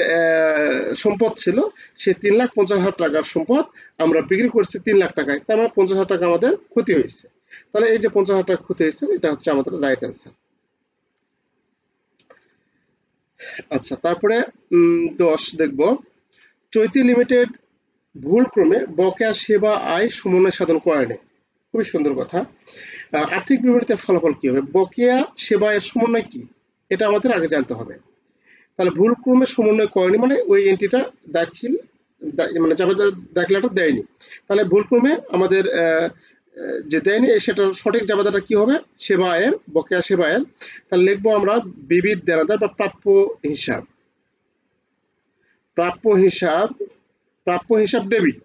সম্পদ ছিল, সেই 3,50,000 টাকার সম্পদ আমরা বিক্রি করছি 3 লাখ টাকায়। তার মানে 50,000 টাকা আমাদের ক্ষতি হয়েছে। তাহলে এই যে 50,000 টাকা ক্ষতি হয়েছে, এটা হচ্ছে আমাদের রাইট অ্যান্সার। আচ্ছা, তারপরে 10 দেখব। চৈতি লিমিটেড ভুলক্রমে বকেয়া সেবা আয় সমন্বয় সাধন করেনি। খুবই সুন্দর কথা। আর্থিক বিবরণীতে ফলাফল কি হবে? বকেয়া সেবা এর সমন্বয় কি? এটা আমাদের আগে জানতে হবে। তাহলে ভুলক্রমে সমন্বয় করেনি মানে ওই এন্ট্রিটা দাখিল মানে দাখিলাটা দেয়নি। তাহলে ভুলক্রমে আমাদের যে দেয়নি সেটার সঠিক জাবেদাটা কি হবে? সেবা আয়ের, বকেয়া সেবা আয়ের। তাহলে লিখবো আমরা বিবিধ দেনাদার বা প্রাপ্য হিসাব। প্রাপ্য হিসাব, প্রাপ্য হিসাব ডেবিট,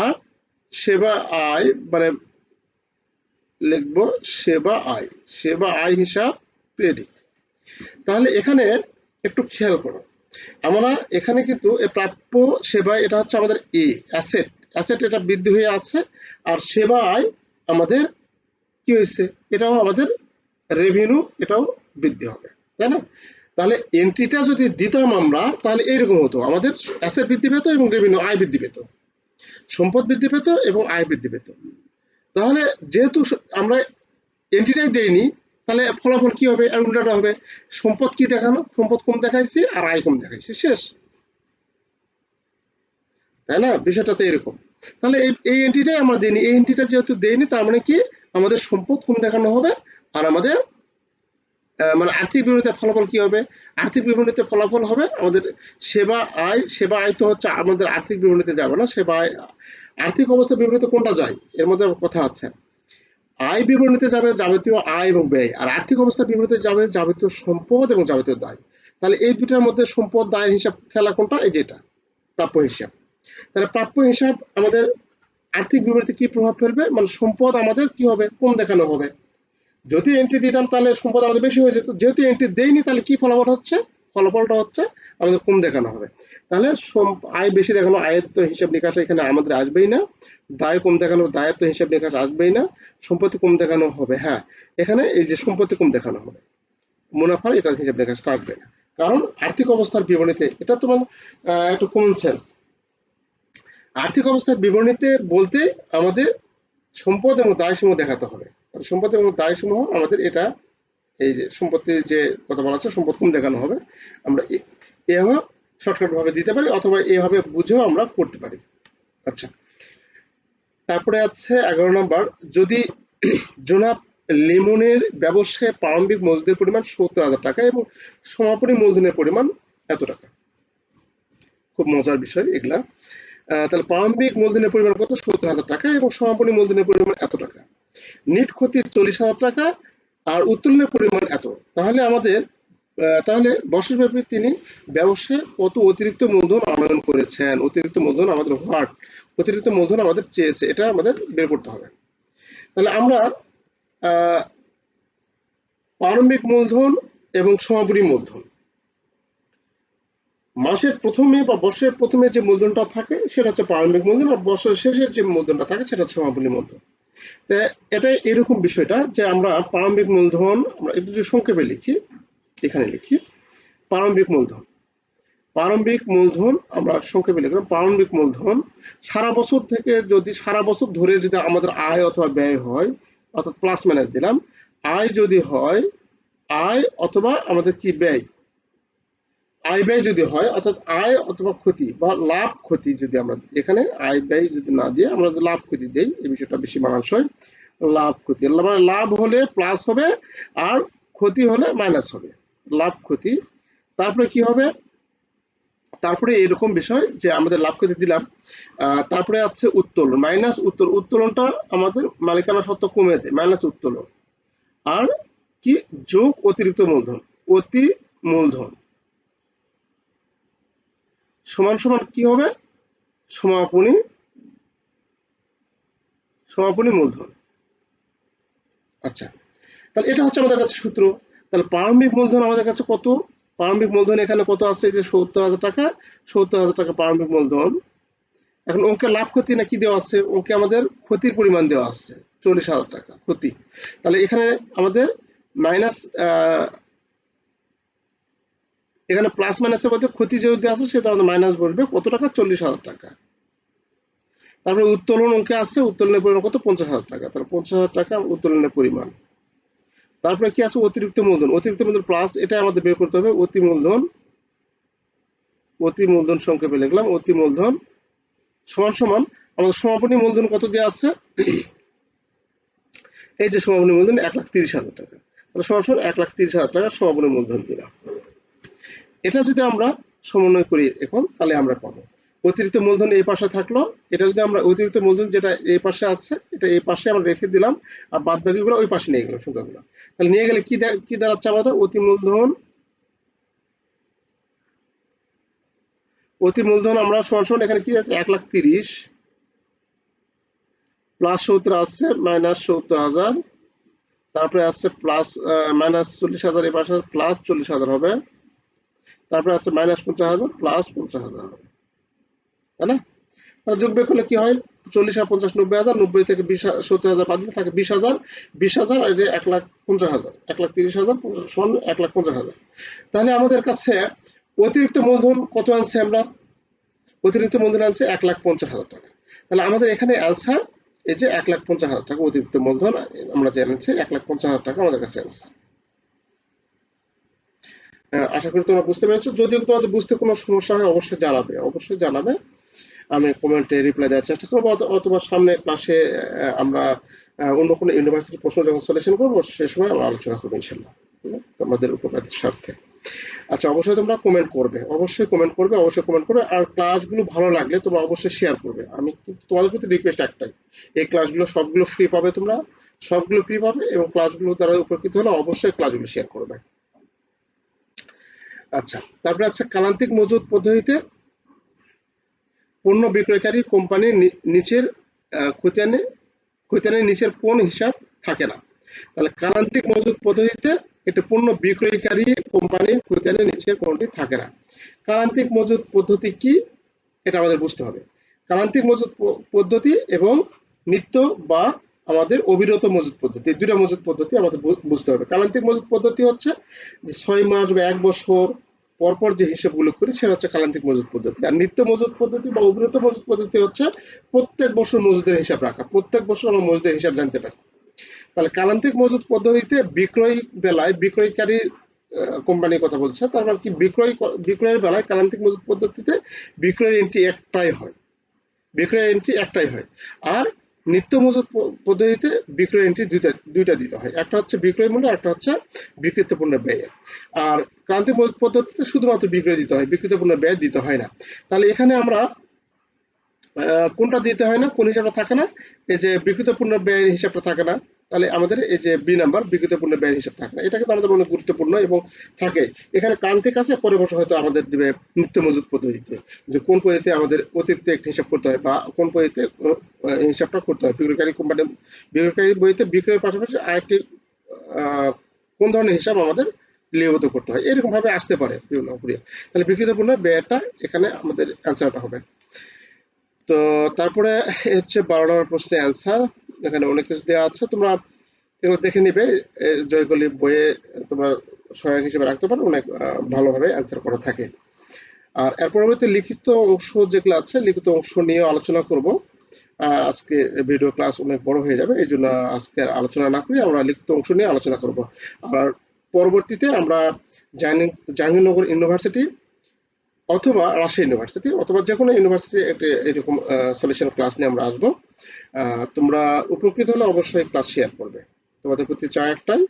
আর সেবা আয় মানে লিখবো সেবা আয়, সেবা আয় হিসাব ক্রেডিট। তাহলে এখানে একটু খেয়াল করো, আমরা এখানে কিন্তু প্রাপ্য সেবা এটা হচ্ছে আমাদের এ অ্যাসেট, অ্যাসেট এটা বৃদ্ধি হয়ে আছে। আর সেবা আয় আমাদের কি হয়েছে? এটাও আমাদের রেভিনিউ, এটাও বৃদ্ধি হবে, তাই না? তাহলে এন্ট্রিটা যদি দিতাম আমরা, তাহলে এরকম হতো, আমাদের অ্যাসেট বৃদ্ধি পেত এবং রেভিনিউ আয় বৃদ্ধি পেত, সম্পদ বৃদ্ধি পেত এবং আয় বৃদ্ধি পেত। তাহলে যেহেতু আমরা এন্ট্রিটাই দেইনি, তাহলে ফলাফল কি হবে? আর উল্টাটা হবে, সম্পদ কি দেখানো? সম্পদ কম দেখাইছি আর আয় কম দেখাইছি, শেষ, তাই না? বিষয়টা তো এরকম। তাহলে এই এন্ট্রিটাই আমরা দেইনি, এই এন্ট্রিটা যেহেতু দেইনি, তার মানে কি? আমাদের সম্পদ কম দেখানো হবে। আর আমাদের মানে আর্থিক বিবরণীতে ফলাফল কি হবে? আর্থিক বিবরণীতে ফলাফল হবে আমাদের সেবা আয়। সেবা আয় তো হচ্ছে আমাদের আর্থিক বিবরণীতে যাবে না, সেবা আয় আর্থিক অবস্থা বিবরণীতে কোনটা যায়? এর মধ্যে কথা আছে। আয় বিবরণীতে যাবে যাবতীয় আয় এবং ব্যয়, আর আর্থিক অবস্থা বিবরণীতে যাবে যাবতীয় সম্পদ এবং যাবতীয় দায়। তাহলে এই দুটার মধ্যে সম্পদ দায়ের হিসাব ফেলা কোনটা? এই যেটা প্রাপ্য হিসাব। তাহলে প্রাপ্য হিসাব আমাদের আর্থিক বিবরণীতে কি প্রভাব ফেলবে? মানে সম্পদ আমাদের কি হবে? কম দেখানো হবে। যদি এন্ট্রি দিতাম তাহলে সম্পদ আমাদের বেশি হয়ে যেত, যেহেতু এন্ট্রি দেইনি, তাহলে কি ফলাফল হচ্ছে? ফলাফলটা হচ্ছে আমাদের কম দেখানো হবে। তাহলে আয় বেশি দেখানো, আয়ের তো হিসাব নিকাশ এখানে আমাদের আসবেই না। দায় কম দেখানো, দায়ের তো হিসাব নিকাশ আসবেই না। সম্পত্তি কম দেখানো হবে, হ্যাঁ, এখানে এই যে সম্পত্তি কম দেখানো হবে, মুনাফার এটার হিসাব নিকাশ থাকবে না। কারণ আর্থিক অবস্থার বিবরণীতে এটা তোমার একটু কমন সেন্স। আর্থিক অবস্থার বিবরণীতে বলতে আমাদের সম্পদ এবং দায় সমূহ দেখাতে হবে। সম্পদ এবং দায় সমূহ আমাদের এটা, এই যে সম্পত্তির যে কথা বলা আছে, সম্পদ কম দেখানো হবে। আমরা এভাবে শর্টকাট ভাবে দিতে পারি, অথবা এভাবে বুঝেও আমরা করতে পারি। আচ্ছা, তারপরে আছে 11 নম্বর। যদি জনাব লিমনের ব্যবসায় প্রারম্ভিক মজুদের পরিমাণ 70,000 টাকা এবং সমাপনী মূলধনের পরিমাণ এত টাকা। খুব মজার বিষয় এগুলা। তাহলে প্রারম্ভিক মূলধনের পরিমাণ কত? 70,000 টাকা এবং সমাপনী মূলধনের পরিমাণ এত টাকা। নিট ক্ষতি 40,000 টাকা আর উত্তোলনের পরিমাণ এত। তাহলে আমাদের তাহলে বছরব্যাপী তিনি ব্যবসায় কত অতিরিক্ত মূলধন আনয়ন করেছেন? অতিরিক্ত মূলধন আমাদের হোয়াট, অতিরিক্ত মূলধন আমাদের চেয়েছে, এটা আমাদের বের করতে হবে। তাহলে আমরা প্রারম্ভিক মূলধন এবং সমাপনী মূলধন, মাসের প্রথমে বা বর্ষের প্রথমে যে মূলধনটা থাকে সেটা হচ্ছে প্রারম্ভিক মূলধন, আর বছরের শেষে যে মূলধনটা থাকে সেটা হচ্ছে সমাপনী মূলধন। এটা এরকম বিষয়টা যে আমরা প্রারম্ভিক মূলধন, আমরা একটু যদি সংক্ষেপে লিখি, এখানে লিখি প্রারম্ভিক মূলধন। প্রারম্ভিক মূলধন আমরা সংক্ষেপে লিখলাম। প্রারম্ভিক মূলধন সারা বছর থেকে যদি সারা বছর ধরে যদি আমাদের আয় অথবা ব্যয় হয়, অর্থাৎ প্লাস মাইনাস দিলাম, আয় যদি হয়, আয় অথবা আমাদের কি ব্যয় আয় ব্যয় যদি হয়, অর্থাৎ আয় অথবা ক্ষতি বা লাভ ক্ষতি, যদি আমরা এখানে আয় ব্যয় যদি না দিয়ে আমরা যদি লাভ ক্ষতি দেই, এই বিষয়টা বেশি মানানসই। লাভ ক্ষতি মানে লাভ হলে প্লাস হবে আর ক্ষতি হলে মাইনাস হবে, লাভ ক্ষতি। তারপরে কি হবে, তারপরে এরকম বিষয় যে আমাদের লাভ ক্ষতি দিলাম, তারপরে আসছে উত্তোলন, মাইনাস উত্তোলন। উত্তোলনটা আমাদের মালিকানা সত্ত্ব কমে দেয়, মাইনাস উত্তোলন। আর কি, যোগ অতিরিক্ত মূলধন, অতি মূলধন সমান সমান কি হবে, সমাপনী, সমাপনী মূলধন। আচ্ছা, তাহলে এটা হচ্ছে আমাদের কাছে সূত্র। তাহলে প্রারম্ভিক মূলধন আমাদের কাছে কত, প্রারম্ভিক মূলধন এখানে কত আছে, যে ৭০,০০০ টাকা, ৭০,০০০ টাকা প্রারম্ভিক মূলধন। এখন অঙ্কে লাভ ক্ষতি না কি দেওয়া আছে, অঙ্কে আমাদের ক্ষতির পরিমাণ দেওয়া আছে ৪০,০০০ টাকা ক্ষতি। তাহলে এখানে আমাদের মাইনাস, এখানে প্লাস মাইনাসের মধ্যে ক্ষতি যদি আছে সেটা আমাদের মাইনাস বসবে, কত টাকা, ৪০,০০০ টাকা। তারপরে উত্তোলন অঙ্কে আছে, উত্তোলনের পরিমাণ কত, ৫০,০০০ টাকা। তাহলে ৫০,০০০ টাকা উত্তোলনের পরিমাণ। তারপরে কি আছে, অতিরিক্ত মূলধন, অতিরিক্ত মূলধন প্লাস, এটা আমাদের বের করতে হবে, অতি মূলধন, অতি মূলধন সংক্ষেপে লিখলাম, অতি মূলধন সমান সমান আমাদের সমাপনী মূলধন কত দেওয়া আছে, এই যে সমাপনী মূলধন ১,৩০,০০০ টাকা। তাহলে সমান সমান ১,৩০,০০০ টাকা সমাপনী মূলধন দিলাম। এটা যদি আমরা সমন্বয় করি এখন, তাহলে আমরা পাবো অতিরিক্ত মূলধন এই পাশে থাকলো, এটা যদি আমরা অতিরিক্ত মূলধন যেটা এই পাশে আছে এটা এই পাশে আমরা রেখে দিলাম, আর বাদ বাকিগুলো ওই পাশে নিয়ে গেলাম সংখ্যাগুলো। তাহলে নিয়ে গেলে কি দাঁড়াচ্ছে আমাদের, অতি মূলধন, অতি মূলধন আমরা সমান সমান এখানে কি আছে, ১,৩০,০০০ প্লাস ৭০ আসছে মাইনাস ৭০,০০০, তারপরে আসছে প্লাস মাইনাস ৪০,০০০, এই পাশে প্লাস ৪০,০০০ হবে, তারপরে আছে মাইনাস ৫০,০০০ প্লাস ৫০,০০০ হবে, তাই না? তাহলে যোগ বিয়োগ করলে কি হয়, ৪০ আর ৫০ ৯০,০০০, ৯০ থেকে ৭০,০০০ বাদ দিলে থাকে ২০,০০০, ২০,০০০ আর ১,৫০,০০০, ১,৩০,০০০ সমান ১,৫০,০০০। তাহলে আমাদের কাছে অতিরিক্ত মূলধন কত আনছে আমরা, অতিরিক্ত মূলধন আনছে ১,৫০,০০০ টাকা। তাহলে আমাদের এখানে অ্যান্সার এই যে ১,৫০,০০০ টাকা অতিরিক্ত মূলধন আমরা জেনেছি, ১,৫০,০০০ টাকা আমাদের কাছে অ্যান্সার। আশা করি তোমরা বুঝতে পেরেছো। যদি তোমাদের বুঝতে কোনো সমস্যা হয় অবশ্যই জানাবে, অবশ্যই জানাবে, আমি কমেন্টে রিপ্লাই দেওয়ার চেষ্টা করবো, অথবা সামনে ক্লাসে আমরা অন্য কোনো ইউনিভার্সিটির প্রশ্ন যখন সলিউশন করবো সে সময় আমরা আলোচনা করবো ইনশাল্লাহ, তোমাদের উপকারের স্বার্থে। আচ্ছা, অবশ্যই তোমরা কমেন্ট করবে, অবশ্যই কমেন্ট করবে, অবশ্যই কমেন্ট করবে, আর ক্লাসগুলো ভালো লাগলে তোমরা অবশ্যই শেয়ার করবে। আমি কিন্তু তোমাদের প্রতি রিকোয়েস্ট একটাই, এই ক্লাসগুলো সবগুলো ফ্রি পাবে তোমরা, সবগুলো ফ্রি পাবে, এবং ক্লাসগুলো দ্বারা উপকৃত হলে অবশ্যই ক্লাসগুলো শেয়ার করবে। আচ্ছা, তারপরে আছে কালান্তিক মজুত পদ্ধতিতে পণ্য বিক্রয়কারী কোম্পানির নিচের খতিয়ানের নিচের কোন হিসাব থাকে না। তাহলে কালান্তিক মজুত পদ্ধতিতে একটা পণ্য বিক্রয়কারী কোম্পানির খতিয়ানের নিচের কোনটি থাকে না। কালান্তিক মজুত পদ্ধতি কি, এটা আমাদের বুঝতে হবে। কালান্তিক মজুত পদ্ধতি এবং নিত্য বা আমাদের অবিরত মজুত পদ্ধতি, দুইটা মজুত পদ্ধতি আমাদের বুঝতে হবে। কালান্তিক মজুত পদ্ধতি হচ্ছে যে ৬ মাস বা ১ বছর পরপর যে হিসাবগুলো করি সেটা হচ্ছে কালান্তিক মজুত পদ্ধতি। আর নিত্য মজুত পদ্ধতি বা অবিরত মজুত পদ্ধতি হচ্ছে প্রত্যেক বছর মজুদের হিসাব রাখা, প্রত্যেক বছর আমরা মজুদের হিসাব জানতে পারি। তাহলে কালান্তিক মজুত পদ্ধতিতে বিক্রয় বেলায় বিক্রয়কারী কোম্পানির কথা বলছে, তার মানে কি, বিক্রয়ের বেলায় কালান্তিক মজুত পদ্ধতিতে বিক্রয়ের এন্ট্রি একটাই হয়, বিক্রয়ের এন্ট্রি একটাই হয়। আর নিত্য মজুত পদ্ধতিতে বিক্রয় এন্ট্রি দুইটা দিতে হয়, একটা হচ্ছে বিক্রয় মূল্য, একটা হচ্ছে বিক্রিত পণ্যের ব্যয়। আর ক্রান্তিক মজুত পদ্ধতিতে শুধুমাত্র বিক্রয় দিতে হয়, বিক্রিত পণ্যের ব্যয় দিতে হয় না। তাহলে এখানে আমরা কোনটা দিতে হয় না, কোন হিসাবটা থাকে না, এই যে বিক্রিত পণ্যের ব্যয়ের হিসাবটা থাকে না। তাহলে আমাদের এই যে বি নাম্বার, বিক্রিত পণ্যের ব্যয়ের হিসাব থাকে না, এটা কিন্তু আমাদের অনেক গুরুত্বপূর্ণ এবং থাকে। এখানে ক্রান্তিক আছে, পরের বছর হয়তো আমাদের দিবে নিত্য মজুত পদ্ধতিতে, যে কোন পদ্ধতিতে আমাদের অতিরিক্ত একটা হিসাব করতে হয় বা কোন পদ্ধতিতে হিসাবটা করতে হয়। বিক্রয়কারী কোম্পানি, বিক্রয়কারী বইতে বিক্রয়ের পাশাপাশি আরেকটি কোন ধরনের হিসাব আমাদের লিপিবদ্ধ করতে হয়, এরকম ভাবে আসতে পারে বিভিন্ন প্রক্রিয়া। তাহলে বিক্রিত পণ্যের ব্যয়টা এখানে আমাদের অ্যান্সারটা হবে। তো তারপরে হচ্ছে ১২ নম্বর প্রশ্নের অ্যান্সার, এখানে অনেক কিছু দেওয়া আছে, তোমরা এগুলো দেখে নিবে, জয়কলি বইয়ে তোমরা সহায়ক হিসেবে রাখতে পারো, অনেক ভালোভাবে অ্যান্সার করা থাকে। আর এর পরবর্তী লিখিত অংশ যেগুলো আছে, লিখিত অংশ নিয়ে আলোচনা করব। আজকে ভিডিও ক্লাস অনেক বড় হয়ে যাবে, এই জন্য আজকে আলোচনা না করি, আমরা লিখিত অংশ নিয়ে আলোচনা করব। আর পরবর্তীতে আমরা জাহাঙ্গীরনগর ইউনিভার্সিটি অথবা রাজশাহী ইউনিভার্সিটি অথবা যে কোনো ইউনিভার্সিটি এরকম সলিউশন ক্লাস নিয়ে আমরা আসবো। তোমরা উপকৃত হলে অবশ্যই ক্লাস শেয়ার করবে। তোমাদের প্রতি চাই একটাই।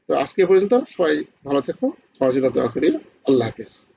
তো আজকে এ পর্যন্ত, সবাই ভালো থেকো, সবার জন্য দোয়া করি। আল্লাহ হাফিজ।